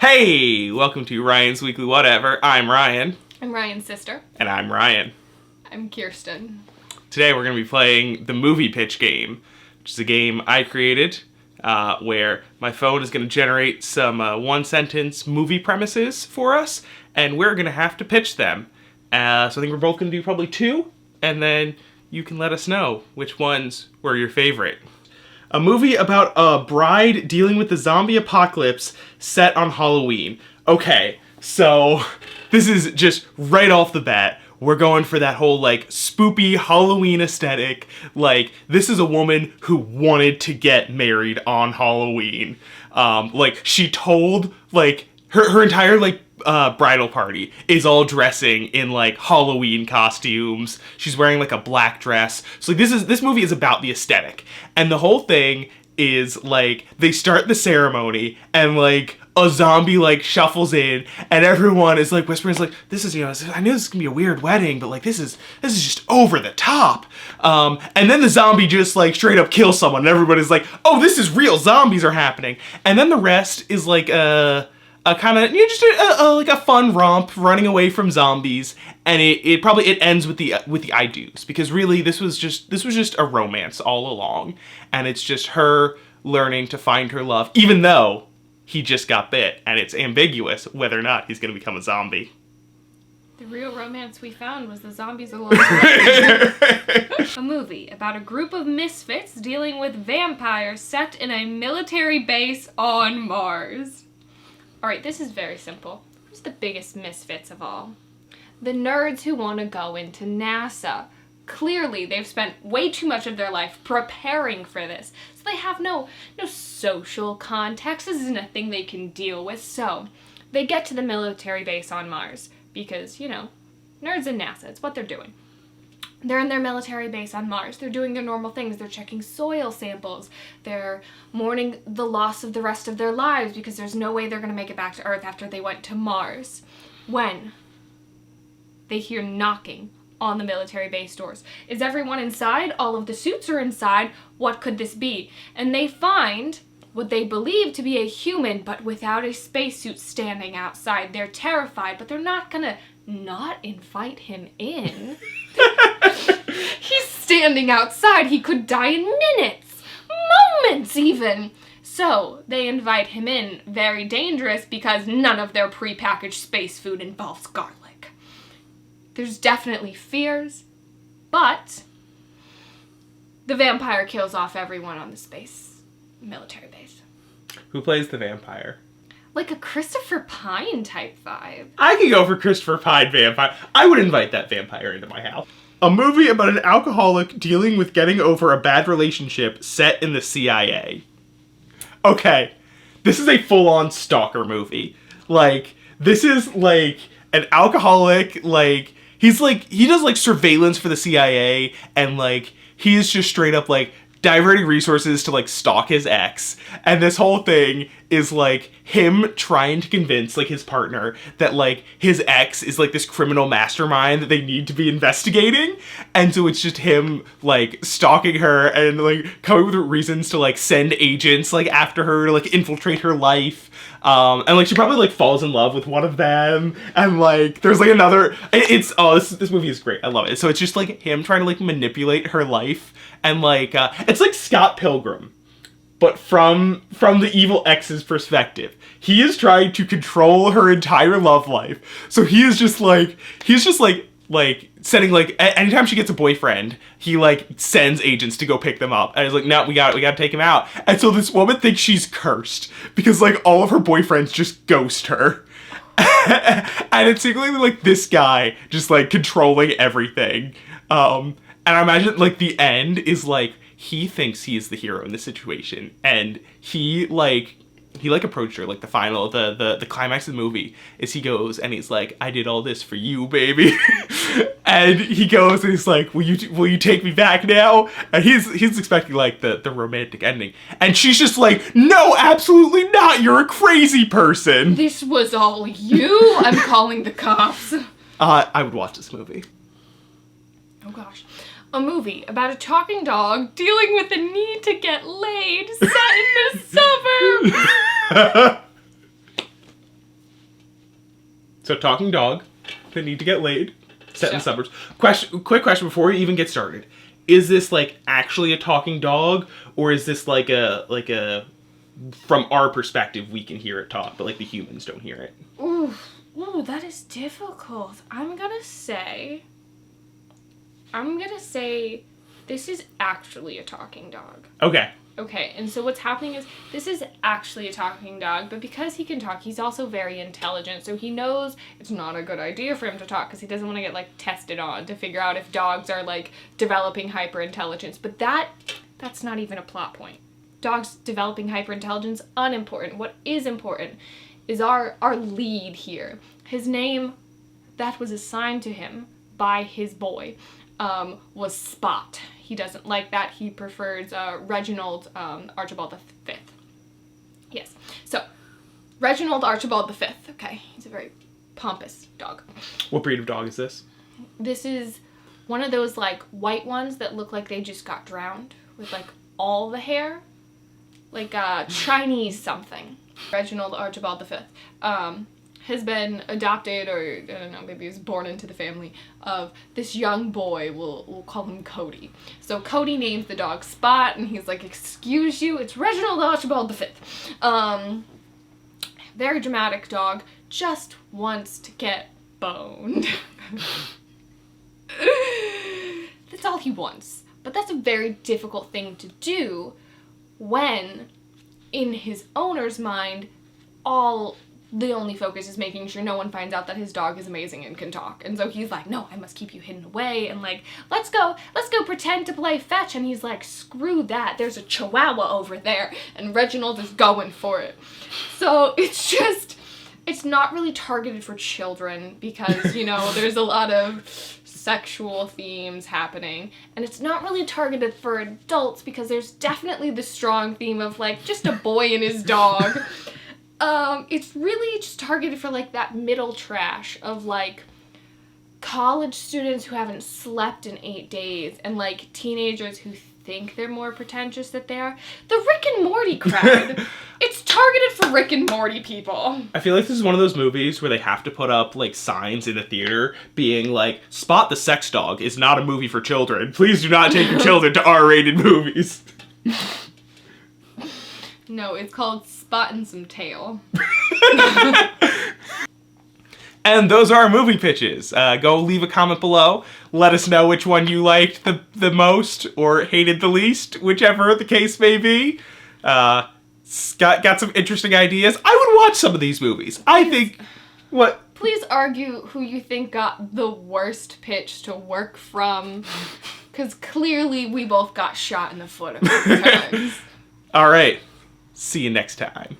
Hey, welcome to Ryan's Weekly Whatever. I'm Ryan. I'm Ryan's sister. And I'm Ryan. I'm Kirsten. Today we're going to be playing the movie pitch game, which is a game I created where my phone is going to generate some one-sentence movie premises for us, and we're going to have to pitch them. So I think we're both going to do probably two, and then you can let us know which ones were your favorite. A movie about a bride dealing with the zombie apocalypse set on Halloween. Okay, so this is just right off the bat. We're going for that whole, spoopy Halloween aesthetic. This is a woman who wanted to get married on Halloween. She told, her entire, bridal party is all dressing in, Halloween costumes. She's wearing, a black dress. So, this movie is about the aesthetic. And the whole thing is, they start the ceremony, and, a zombie, shuffles in, and everyone is, whispering, this is, I knew this is gonna be a weird wedding, but, this is just over the top. And then the zombie just, straight up kills someone, and everybody's oh, this is real, zombies are happening. And then the rest is, a kind of, a fun romp running away from zombies, and it ends with the I do's, because really this was just a romance all along, and it's just her learning to find her love, even though he just got bit, and it's ambiguous whether or not he's going to become a zombie. The real romance we found was the zombies along the way. A movie about a group of misfits dealing with vampires set in a military base on Mars. Alright, this is very simple. Who's the biggest misfits of all? The nerds who want to go into NASA. Clearly, they've spent way too much of their life preparing for this. So they have no social context. This isn't a thing they can deal with. So they get to the military base on Mars because, nerds and NASA, it's what they're doing. They're in their military base on Mars. They're doing their normal things. They're checking soil samples. They're mourning the loss of the rest of their lives because there's no way they're going to make it back to Earth after they went to Mars. When they hear knocking on the military base doors. Is everyone inside? All of the suits are inside. What could this be? And they find what they believe to be a human, but without a spacesuit standing outside. They're terrified, but they're not gonna not invite him in. He's standing outside. He could die in minutes, moments even. So they invite him in. Very dangerous because none of their prepackaged space food involves garlic. There's definitely fears, but the vampire kills off everyone on the space military base. Who plays the vampire? Like a Christopher Pine type vibe. I could go for Christopher Pine vampire. I would invite that vampire into my house. A movie about an alcoholic dealing with getting over a bad relationship set in the CIA. Okay, this is a full-on stalker movie. This is, an alcoholic, he does, surveillance for the CIA, and, he is just straight up, diverting resources to, stalk his ex. And this whole thing is, him trying to convince, his partner that, his ex is, this criminal mastermind that they need to be investigating. And so it's just him, stalking her and, coming up with reasons to, send agents, after her to, infiltrate her life. And, she probably, falls in love with one of them. And, there's, another... This movie is great. I love it. So it's just, him trying to, manipulate her life. And, it's like Scott Pilgrim, but from the evil ex's perspective. He is trying to control her entire love life. So he is just, sending, anytime she gets a boyfriend, he, sends agents to go pick them up. And he's no, we gotta take him out. And so this woman thinks she's cursed, because, all of her boyfriends just ghost her. And it's secretly, this guy just, controlling everything. And I imagine, the end is, he thinks he is the hero in this situation. And he approached her, the final, the climax of the movie is he goes and he's I did all this for you, baby. And he goes and he's will you take me back now? And he's expecting, the romantic ending. And she's just no, absolutely not. You're a crazy person. This was all you? I'm calling the cops. I would watch this movie. Oh, gosh. A movie about a talking dog dealing with the need to get laid set in the suburbs. So talking dog. They need to get laid. Set in Sure. suburbs. Quick question before we even get started. Is this like actually a talking dog, or is this like a from our perspective we can hear it talk, but like the humans don't hear it? Ooh, that is difficult. I'm gonna say this is actually a talking dog. Okay. Okay, and so what's happening is this is actually a talking dog, but because he can talk, he's also very intelligent, so he knows it's not a good idea for him to talk because he doesn't want to get, like, tested on to figure out if dogs are, like, developing hyperintelligence. But that's not even a plot point. Dogs developing hyperintelligence, unimportant. What is important is our lead here. His name that was assigned to him by his boy was Spot. He doesn't like that. He prefers Reginald Archibald V. Yes. So, Reginald Archibald V. Okay. He's a very pompous dog. What breed of dog is this? This is one of those, like, white ones that look like they just got drowned with, like, all the hair. Like, Chinese something. Reginald Archibald V. Has been adopted, or I don't know, maybe he was born into the family of this young boy. We'll call him Cody. So Cody names the dog Spot, and he's like, "Excuse you, it's Reginald Archibald V." Very dramatic dog, just wants to get boned. That's all he wants. But that's a very difficult thing to do when, in his owner's mind, the only focus is making sure no one finds out that his dog is amazing and can talk. And so he's like, "No, I must keep you hidden away," and like, let's go pretend to play fetch. And he's like, "Screw that, there's a chihuahua over there," and Reginald is going for it. So it's not really targeted for children because, you know, there's a lot of sexual themes happening, and it's not really targeted for adults because there's definitely the strong theme of, like, just a boy and his dog. It's really just targeted for, like, that middle trash of, like, college students who haven't slept in 8 days and, like, teenagers who think they're more pretentious than they are. The Rick and Morty crowd. It's targeted for Rick and Morty people. I feel like this is one of those movies where they have to put up, like, signs in the theater being like, "Spot the Sex Dog is not a movie for children. Please do not take your children to R-rated movies." No, it's called Spot and Some Tail. And those are our movie pitches. Go leave a comment below. Let us know which one you liked the most or hated the least, whichever the case may be. Got some interesting ideas. I would watch some of these movies. I think... What? Please argue who you think got the worst pitch to work from, because clearly we both got shot in the foot a couple times. All right. See you next time.